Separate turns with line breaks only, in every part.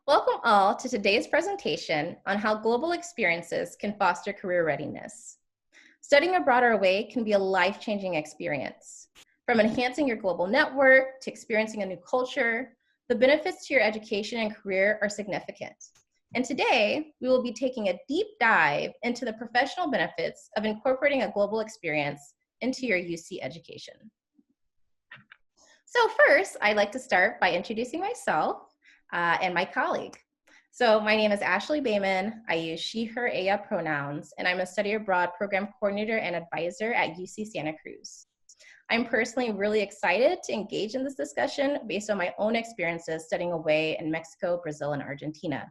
Welcome all to today's presentation on how global experiences can foster career readiness. Studying abroad or away can be a life-changing experience. From enhancing your global network to experiencing a new culture, the benefits to your education and career are significant. And today, we will be taking a deep dive into the professional benefits of incorporating a global experience into your UC education. So first, I'd like to start by introducing myself and my colleague. So my name is Ashley Bayman. I use she, her, ella pronouns, and I'm a study abroad program coordinator and advisor at UC Santa Cruz. I'm personally really excited to engage in this discussion based on my own experiences studying away in Mexico, Brazil, and Argentina.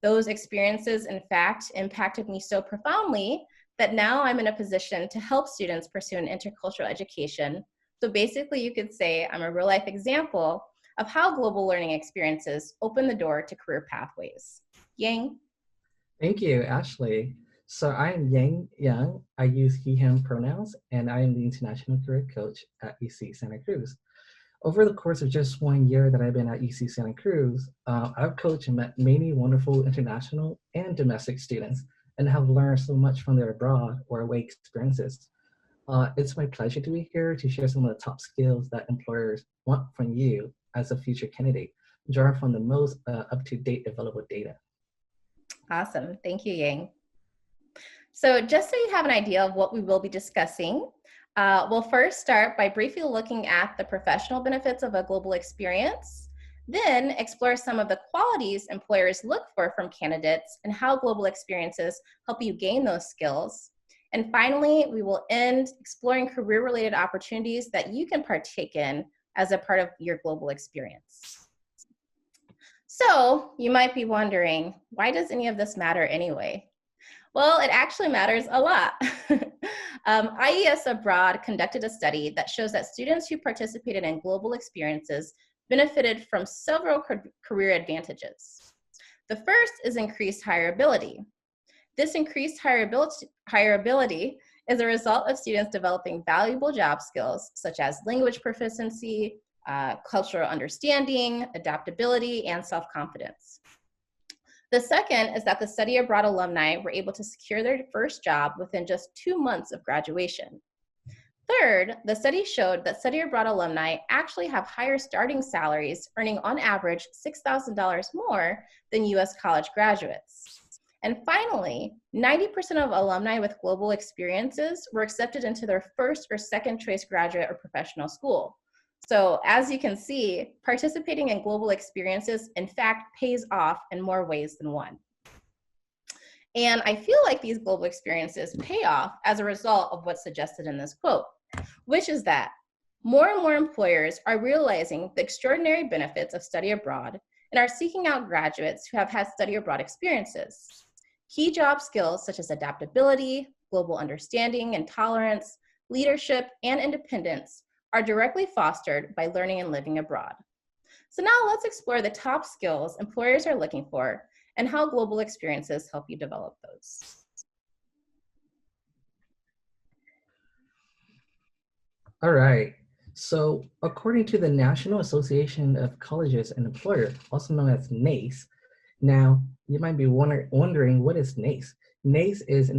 Those experiences, in fact, impacted me so profoundly that now I'm in a position to help students pursue an intercultural education. So basically, you could say I'm a real-life example of how global learning experiences open the door to career pathways. Yang?
Thank you, Ashley. So I am Yang Yang. I use he, him pronouns, and I am the International Career Coach at UC Santa Cruz. Over the course of just 1 year that I've been at UC Santa Cruz, I've coached and met many wonderful international and domestic students and have learned so much from their abroad or away experiences. It's my pleasure to be here to share some of the top skills that employers want from you as a future candidate, drawn from the most up-to-date available data.
Awesome, thank you, Yang. So just so you have an idea of what we will be discussing, we'll first start by briefly looking at the professional benefits of a global experience, then explore some of the qualities employers look for from candidates and how global experiences help you gain those skills. And finally, we will end exploring career-related opportunities that you can partake in as a part of your global experience. So you might be wondering, why does any of this matter anyway? Well, it actually matters a lot. IES Abroad conducted a study that shows that students who participated in global experiences benefited from several career advantages. The first is increased hireability. This increased hireability is a result of students developing valuable job skills such as language proficiency, cultural understanding, adaptability, and self-confidence. The second is that the study abroad alumni were able to secure their first job within just 2 months of graduation. Third, the study showed that study abroad alumni actually have higher starting salaries, earning on average $6,000 more than US college graduates. And finally, 90% of alumni with global experiences were accepted into their first or second choice graduate or professional school. So as you can see, participating in global experiences, in fact, pays off in more ways than one. And I feel like these global experiences pay off as a result of what's suggested in this quote, which is that more and more employers are realizing the extraordinary benefits of study abroad and are seeking out graduates who have had study abroad experiences. Key job skills such as adaptability, global understanding and tolerance, leadership, and independence are directly fostered by learning and living abroad. So now let's explore the top skills employers are looking for and how global experiences help you develop those.
All right. So according to the National Association of Colleges and Employers, also known as NACE, now you might be wondering what is NACE? NACE is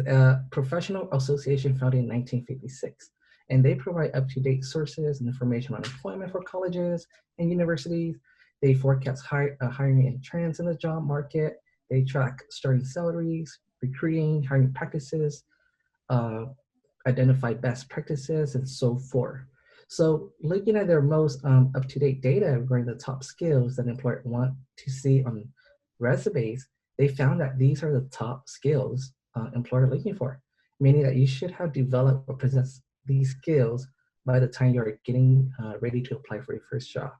a professional association founded in 1956, and they provide up-to-date sources and information on employment for colleges and universities. They forecast hiring and trends in the job market. They track starting salaries, recruiting, hiring practices, identify best practices, and so forth. So looking at their most up-to-date data regarding the top skills that employers want to see on resumes, they found that these are the top skills employers are looking for, meaning that you should have developed or possessed these skills by the time you're getting ready to apply for your first job.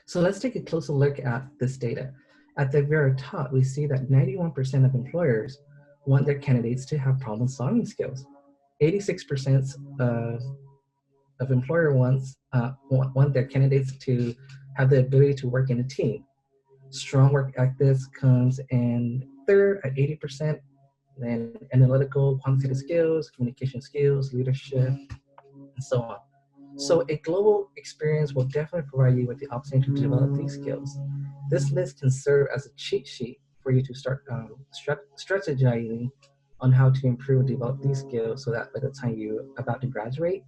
So let's take a closer look at this data. At the very top, we see that 91% of employers want their candidates to have problem-solving skills. 86% of employer want their candidates to have the ability to work in a team. Strong work ethics comes in third at 80%, then analytical, quantitative skills, communication skills, leadership, and so on. So a global experience will definitely provide you with the opportunity to develop these skills. This list can serve as a cheat sheet for you to start strategizing on how to improve and develop these skills so that by the time you're about to graduate,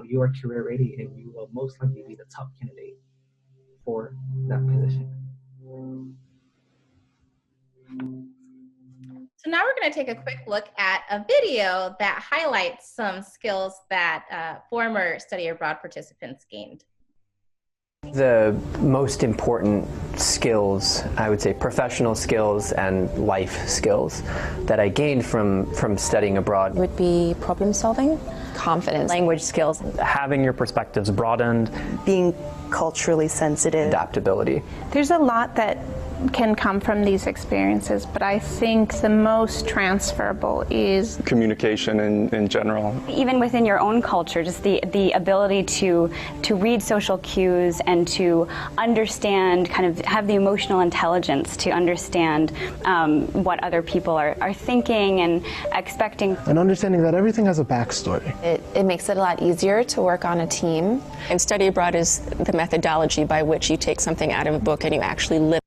you are career ready and you will most likely be the top candidate for that position.
So now we're going to take a quick look at a video that highlights some skills that former study abroad participants gained.
The most important skills, I would say professional skills and life skills that I gained from studying abroad
would be problem solving, confidence, language skills,
having your perspectives broadened,
being culturally sensitive,
adaptability.
There's a lot that can come from these experiences, but I think the most transferable is
communication in general.
Even within your own culture, just the ability to read social cues and to understand, kind of have the emotional intelligence to understand what other people are thinking and expecting.
And understanding that everything has a backstory.
It makes it a lot easier to work on a team.
And study abroad is the methodology by which you take something out of a book and you actually live.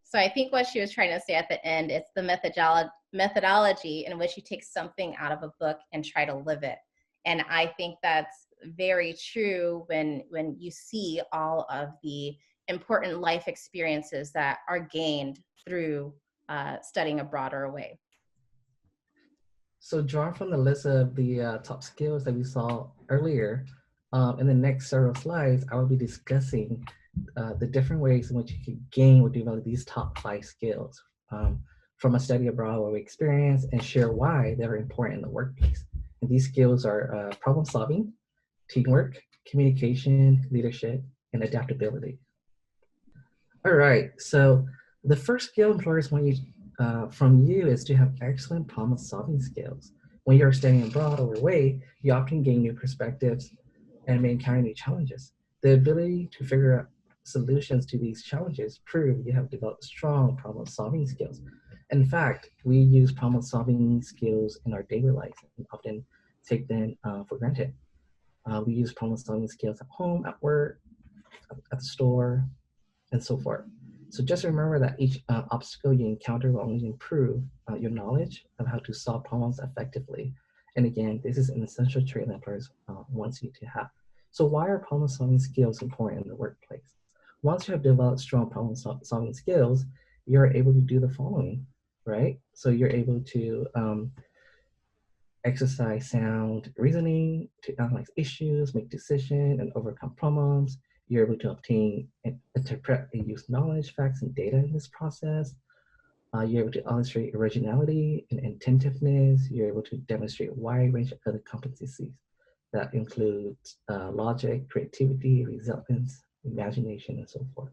So I think what she was trying to say at the end, it's the methodology in which you take something out of a book and try to live it. And I think that's very true when you see all of the important life experiences that are gained through studying abroad or away.
So drawn from the list of the top skills that we saw earlier, in the next several slides, I will be discussing the different ways in which you can gain or develop these top 5 skills from a study abroad or experience and share why they're important in the workplace. And these skills are problem solving, teamwork, communication, leadership, and adaptability. All right, so the first skill employers want you from you is to have excellent problem solving skills. When you're studying abroad or away, you often gain new perspectives and may encounter new challenges. The ability to figure out solutions to these challenges prove you have developed strong problem-solving skills. In fact, we use problem-solving skills in our daily life and often take them for granted. We use problem-solving skills at home, at work, at the store, and so forth. So just remember that each obstacle you encounter will only improve your knowledge of how to solve problems effectively. And again, this is an essential trait that employers want you to have. So why are problem-solving skills important in the workplace? Once you have developed strong problem-solving skills, you're able to do the following, right? So you're able to exercise sound reasoning, to analyze issues, make decisions, and overcome problems. You're able to obtain and interpret and use knowledge, facts, and data in this process. You're able to illustrate originality and inventiveness. You're able to demonstrate a wide range of other competencies that include logic, creativity, resilience, imagination, and so forth.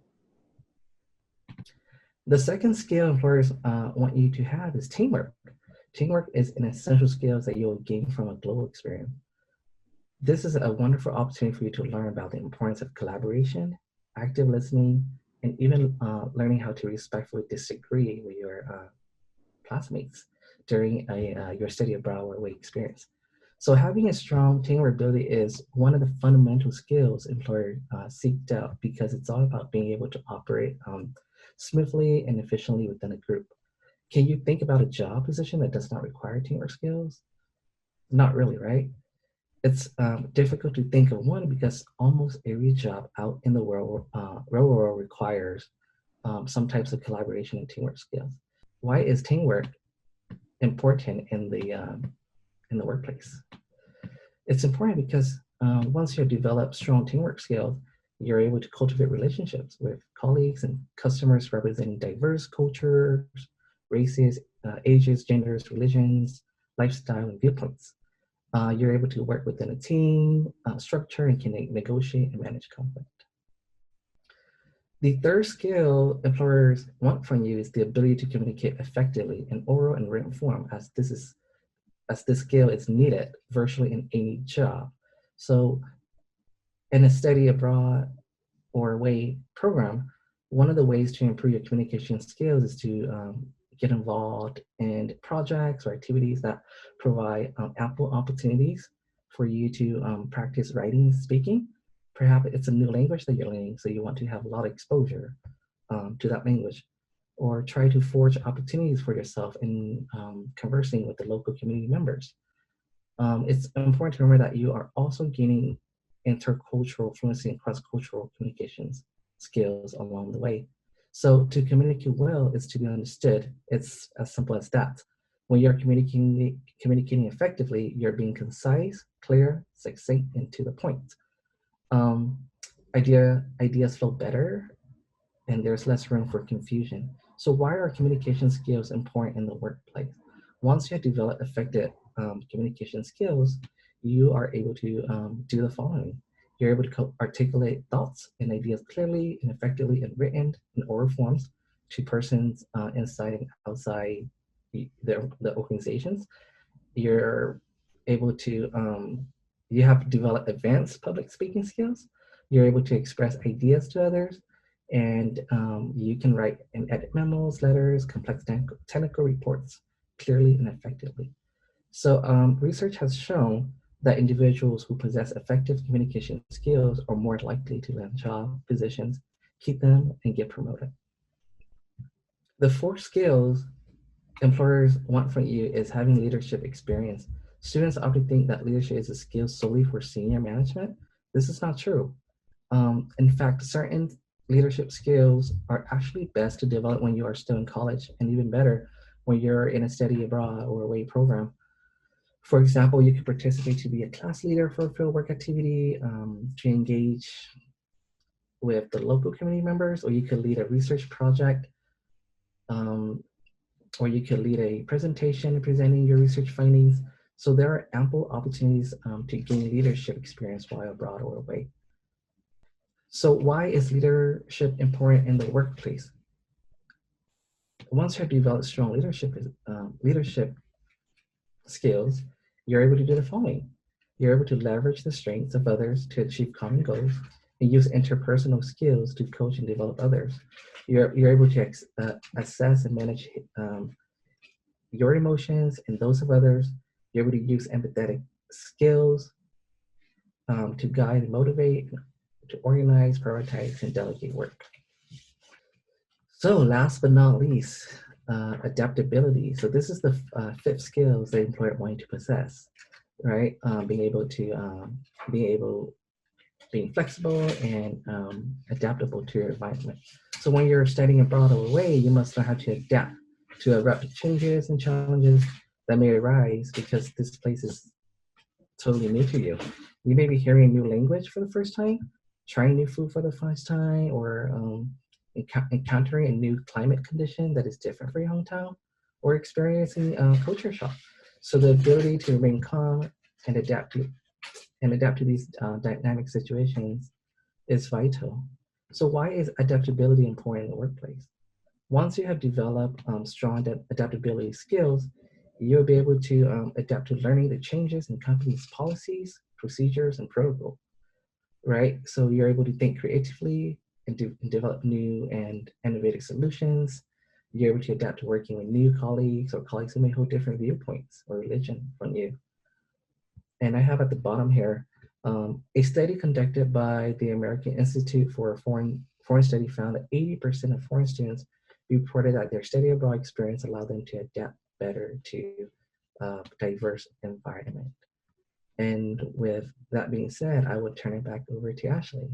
The second skill employers want you to have is teamwork. Teamwork is an essential skill that you'll gain from a global experience. This is a wonderful opportunity for you to learn about the importance of collaboration, active listening, and even learning how to respectfully disagree with your classmates during your study abroad or away experience. So having a strong teamwork ability is one of the fundamental skills employers seek out because it's all about being able to operate smoothly and efficiently within a group. Can you think about a job position that does not require teamwork skills? Not really, right? It's difficult to think of one because almost every job out in the real world requires some types of collaboration and teamwork skills. Why is teamwork important in the workplace? It's important because once you have developed strong teamwork skills, you're able to cultivate relationships with colleagues and customers representing diverse cultures, races, ages, genders, religions, lifestyle, and viewpoints. You're able to work within a team structure and can negotiate and manage conflict. The third skill employers want from you is the ability to communicate effectively in oral and written form, as this skill is needed virtually in any job. So in a study abroad or away program, one of the ways to improve your communication skills is to get involved in projects or activities that provide ample opportunities for you to practice writing and speaking. Perhaps it's a new language that you're learning, so you want to have a lot of exposure to that language, or try to forge opportunities for yourself in conversing with the local community members. It's important to remember that you are also gaining intercultural fluency and cross-cultural communications skills along the way. So to communicate well is to be understood. It's as simple as that. When you're communicating effectively, you're being concise, clear, succinct, and to the point. Um, ideas flow better, and there's less room for confusion. So why are communication skills important in the workplace? Once you have developed effective communication skills, you are able to do the following. You're able to articulate thoughts and ideas clearly and effectively in written and oral forms to persons inside and outside the organizations. You're able to, you have developed advanced public speaking skills. You're able to express ideas to others, and you can write and edit memos, letters, complex technical reports clearly and effectively. So research has shown that individuals who possess effective communication skills are more likely to land job positions, keep them, and get promoted. The 4 skills employers want from you is having leadership experience. Students often think that leadership is a skill solely for senior management. This is not true. In fact, certain leadership skills are actually best to develop when you are still in college, and even better when you're in a study abroad or away program. For example, you could participate to be a class leader for a fieldwork activity, to engage with the local community members, or you could lead a research project, or you could lead a presentation presenting your research findings. So there are ample opportunities to gain leadership experience while abroad or away. So why is leadership important in the workplace? Once you have developed strong leadership skills, you're able to do the following. You're able to leverage the strengths of others to achieve common goals and use interpersonal skills to coach and develop others. You're able to assess and manage your emotions and those of others. You're able to use empathetic skills to guide and motivate, to organize, prioritize, and delegate work. So last but not least, adaptability. So this is the 5th skills the employer want you to possess, right? Being flexible and adaptable to your environment. So when you're studying abroad or away, you must learn how to adapt to abrupt changes and challenges that may arise because this place is totally new to you. You may be hearing a new language for the first time, trying new food for the first time, or encountering a new climate condition that is different for your hometown, or experiencing culture shock. So the ability to remain calm and adapt to these dynamic situations is vital. So why is adaptability important in the workplace? Once you have developed strong adaptability skills, you'll be able to adapt to learning the changes in companies' policies, procedures, and protocol, right? So you're able to think creatively and develop new and innovative solutions. You're able to adapt to working with new colleagues or colleagues who may hold different viewpoints or religion from you. And I have at the bottom here, a study conducted by the American Institute for Foreign Study found that 80% of foreign students reported that their study abroad experience allowed them to adapt better to diverse environment. And with that being said, I would turn it back over to Ashley.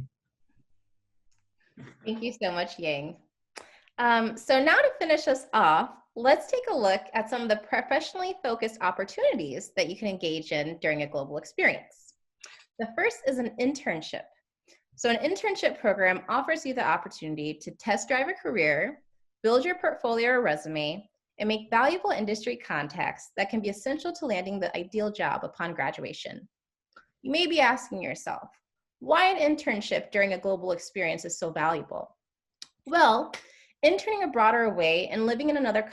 Thank you so much, Yang. So now to finish us off, let's take a look at some of the professionally focused opportunities that you can engage in during a global experience. The first is an internship. So an internship program offers you the opportunity to test drive a career, build your portfolio or resume, and make valuable industry contacts that can be essential to landing the ideal job upon graduation. You may be asking yourself, why an internship during a global experience is so valuable? Well, interning abroad or away and living in another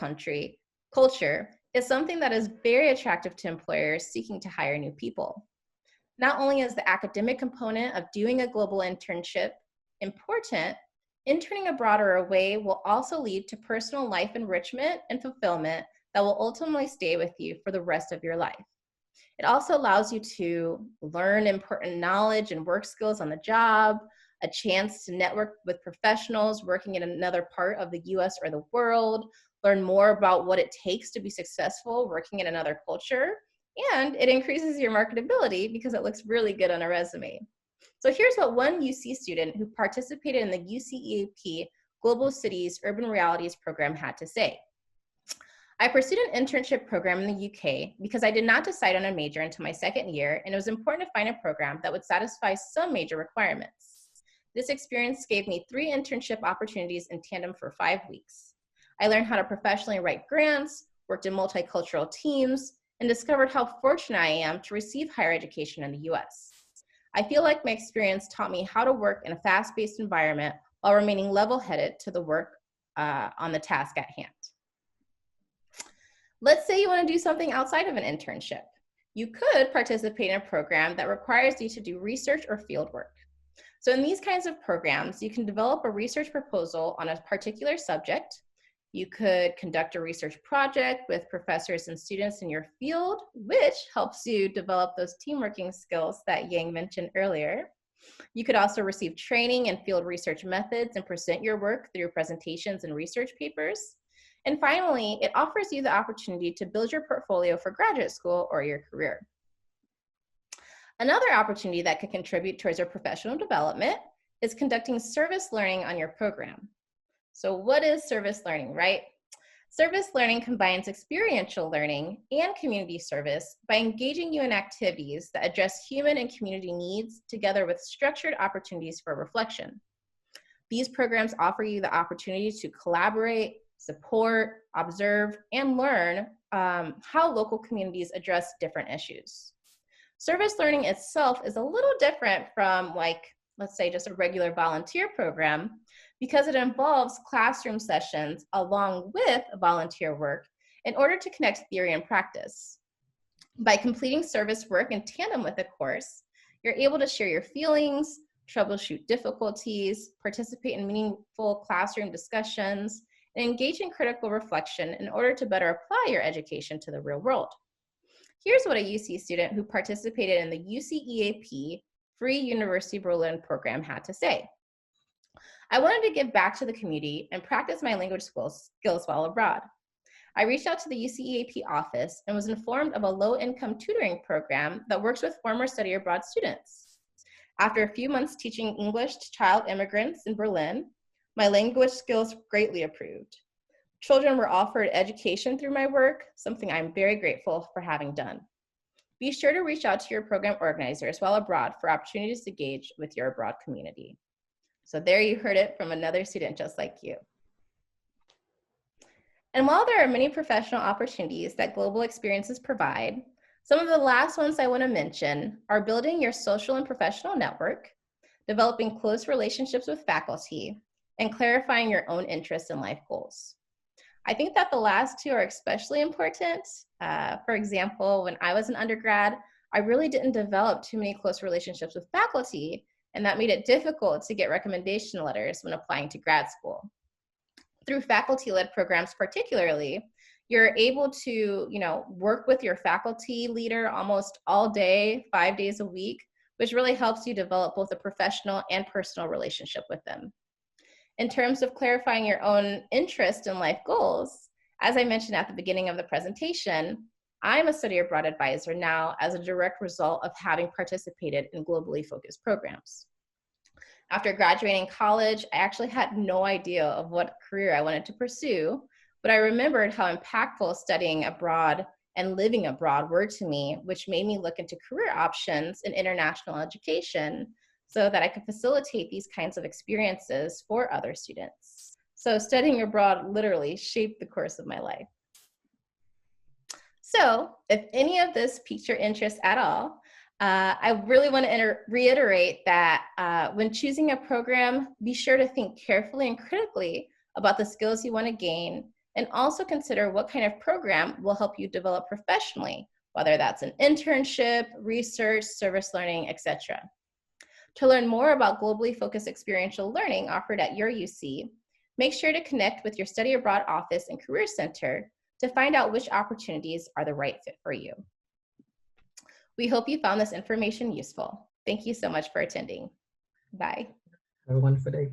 culture is something that is very attractive to employers seeking to hire new people. Not only is the academic component of doing a global internship important, interning abroad or away will also lead to personal life enrichment and fulfillment that will ultimately stay with you for the rest of your life. It also allows you to learn important knowledge and work skills on the job, a chance to network with professionals working in another part of the US or the world, learn more about what it takes to be successful working in another culture, and it increases your marketability because it looks really good on a resume. So here's what one UC student who participated in the UC EAP Global Cities Urban Realities program had to say. I pursued an internship program in the UK because I did not decide on a major until my second year, and it was important to find a program that would satisfy some major requirements. This experience gave me 3 internship opportunities in tandem for 5 weeks. I learned how to professionally write grants, worked in multicultural teams, and discovered how fortunate I am to receive higher education in the US. I feel like my experience taught me how to work in a fast-paced environment while remaining level-headed to the work on the task at hand. Let's say you want to do something outside of an internship. You could participate in a program that requires you to do research or field work. So in these kinds of programs, you can develop a research proposal on a particular subject. You could conduct a research project with professors and students in your field, which helps you develop those team working skills that Yang mentioned earlier. You could also receive training in field research methods and present your work through presentations and research papers. And finally, it offers you the opportunity to build your portfolio for graduate school or your career. Another opportunity that could contribute towards your professional development is conducting service learning on your program. So what is service learning, right? Service learning combines experiential learning and community service by engaging you in activities that address human and community needs together with structured opportunities for reflection. These programs offer you the opportunity to collaborate, support, observe, and learn how local communities address different issues. Service learning itself is a little different from, like, let's say just a regular volunteer program because it involves classroom sessions along with volunteer work in order to connect theory and practice. By completing service work in tandem with a course, you're able to share your feelings, troubleshoot difficulties, participate in meaningful classroom discussions, and engage in critical reflection in order to better apply your education to the real world. Here's what a UC student who participated in the UC EAP Free University Berlin program had to say. I wanted to give back to the community and practice my language skills while abroad. I reached out to the UC EAP office and was informed of a low-income tutoring program that works with former study abroad students. After a few months teaching English to child immigrants in Berlin, my language skills greatly improved. Children were offered education through my work, something I'm very grateful for having done. Be sure to reach out to your program organizers while abroad for opportunities to engage with your abroad community. So there you heard it from another student just like you. And while there are many professional opportunities that global experiences provide, some of the last ones I want to mention are building your social and professional network, developing close relationships with faculty, and clarifying your own interests and life goals. I think that the last two are especially important. For example, when I was an undergrad, I really didn't develop too many close relationships with faculty, and that made it difficult to get recommendation letters when applying to grad school. Through faculty-led programs particularly, you're able to, work with your faculty leader almost all day, 5 days a week, which really helps you develop both a professional and personal relationship with them. In terms of clarifying your own interest and life goals, as I mentioned at the beginning of the presentation, I'm a study abroad advisor now as a direct result of having participated in globally focused programs. After graduating college, I actually had no idea of what career I wanted to pursue, but I remembered how impactful studying abroad and living abroad were to me, which made me look into career options in international education so that I could facilitate these kinds of experiences for other students. So studying abroad literally shaped the course of my life. So if any of this piqued your interest at all, I really want to reiterate that when choosing a program, be sure to think carefully and critically about the skills you want to gain, and also consider what kind of program will help you develop professionally, whether that's an internship, research, service learning, etc. To learn more about globally focused experiential learning offered at your UC, make sure to connect with your Study Abroad office and Career Center to find out which opportunities are the right fit for you. We hope you found this information useful. Thank you so much for attending. Bye.
Have a wonderful day.